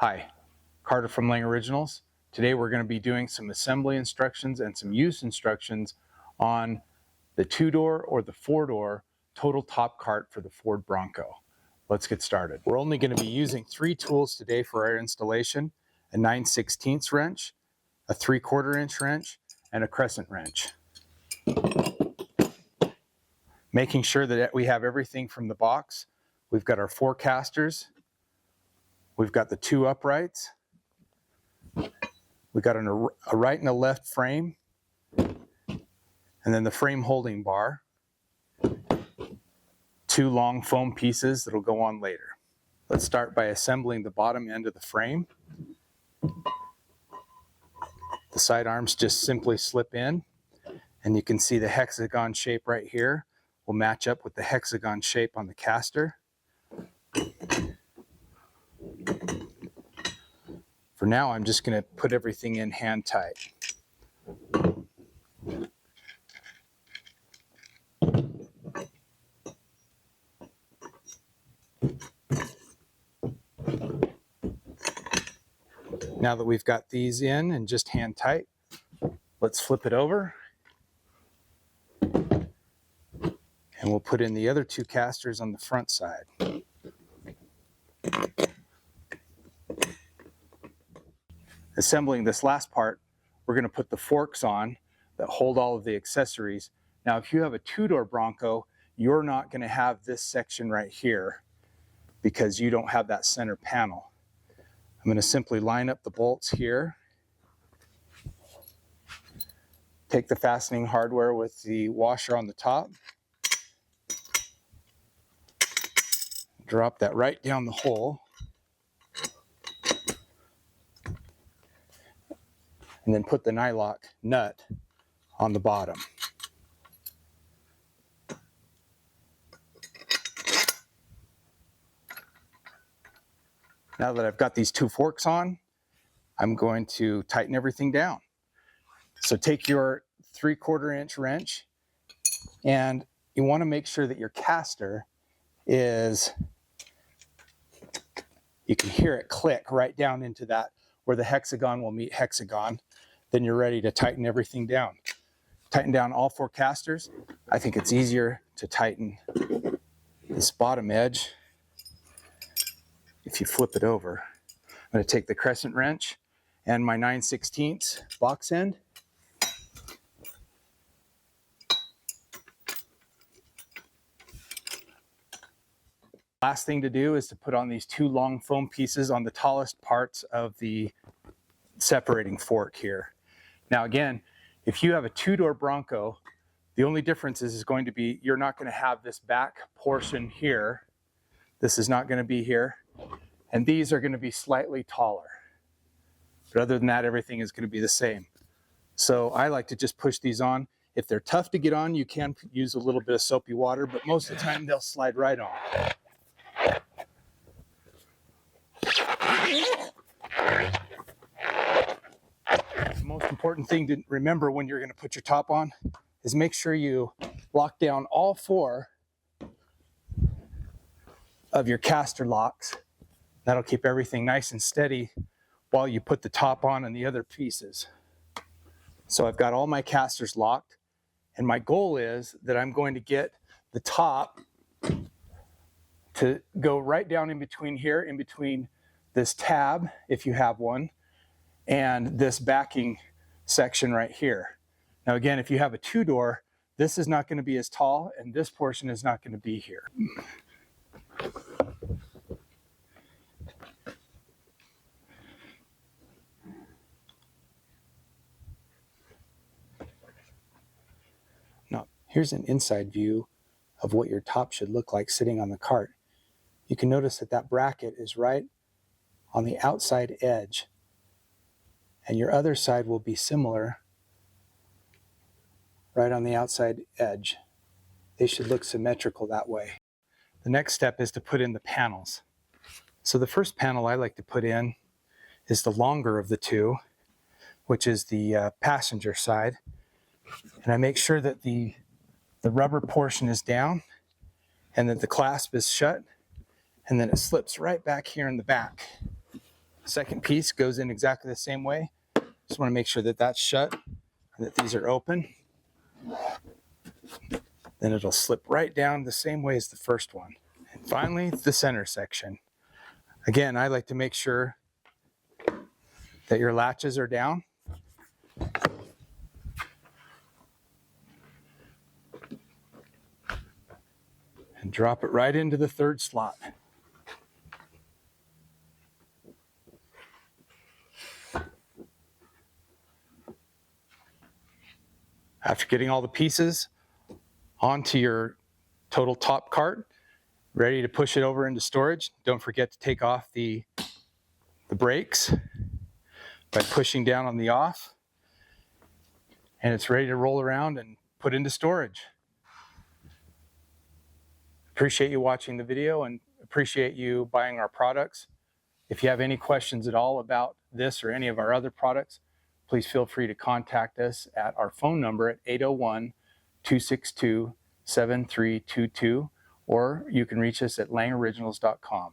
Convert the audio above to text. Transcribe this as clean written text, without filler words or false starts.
Hi, Carter from Lange Originals. Today we're going to be doing some assembly instructions and some use instructions on the two-door or the four-door total top cart for the Ford Bronco. Let's get started. We're only going to be using 3 tools today for our installation: a 9/16 wrench, a 3/4 inch wrench, and a crescent wrench. Making sure that we have everything from the box. We've got our 4 casters. We've got the 2 uprights. We've got a right and a left frame, and then the frame holding bar. 2 long foam pieces that'll go on later. Let's start by assembling the bottom end of the frame. The side arms just simply slip in, and you can see the hexagon shape right here will match up with the hexagon shape on the caster. For now, I'm just going to put everything in hand tight. Now that we've got these in and just hand tight, let's flip it over. And we'll put in the other 2 casters on the front side. Assembling this last part, we're going to put the forks on that hold all of the accessories. Now, if you have a 2-door Bronco, you're not going to have this section right here because you don't have that center panel. I'm going to simply line up the bolts here. Take the fastening hardware with the washer on the top. Drop that right down the hole. And then put the nylock nut on the bottom. Now that I've got these 2 forks on, I'm going to tighten everything down. So take your 3/4 inch wrench, and you want to make sure that your caster is, you can hear it click right down into that where the hexagon will meet hexagon. Then you're ready to tighten everything down. Tighten down all 4 casters. I think it's easier to tighten this bottom edge if you flip it over. I'm going to take the crescent wrench and my 9/16 box end. Last thing to do is to put on these 2 long foam pieces on the tallest parts of the separating fork here. Now again, if you have a 2-door Bronco, the only difference is going to be you're not going to have this back portion here. This is not going to be here. And these are going to be slightly taller. But other than that, everything is going to be the same. So I like to just push these on. If they're tough to get on, you can use a little bit of soapy water, but most of the time they'll slide right on. The most important thing to remember when you're going to put your top on is make sure you lock down all 4 of your caster locks. That'll keep everything nice and steady while you put the top on and the other pieces. So I've got all my casters locked, and my goal is that I'm going to get the top to go right down in between here, in between this tab, if you have one, and this backing section right here. Now again, if you have a 2-door, this is not going to be as tall, and this portion is not going to be here. Now, here's an inside view of what your top should look like sitting on the cart. You can notice that that bracket is right on the outside edge, and your other side will be similar, right on the outside edge. They should look symmetrical that way. The next step is to put in the panels. So the first panel I like to put in is the longer of the 2, which is the passenger side. And I make sure that the rubber portion is down and that the clasp is shut, and then it slips right back here in the back. Second piece goes in exactly the same way. Just want to make sure that that's shut and that these are open. Then it'll slip right down the same way as the first one. And finally, the center section. Again, I like to make sure that your latches are down. And drop it right into the third slot. After getting all the pieces onto your total top cart, ready to push it over into storage, don't forget to take off the brakes by pushing down on the off, and it's ready to roll around and put into storage. Appreciate you watching the video and appreciate you buying our products. If you have any questions at all about this or any of our other products, please feel free to contact us at our phone number at 801-262-7322, or you can reach us at langeoriginals.com.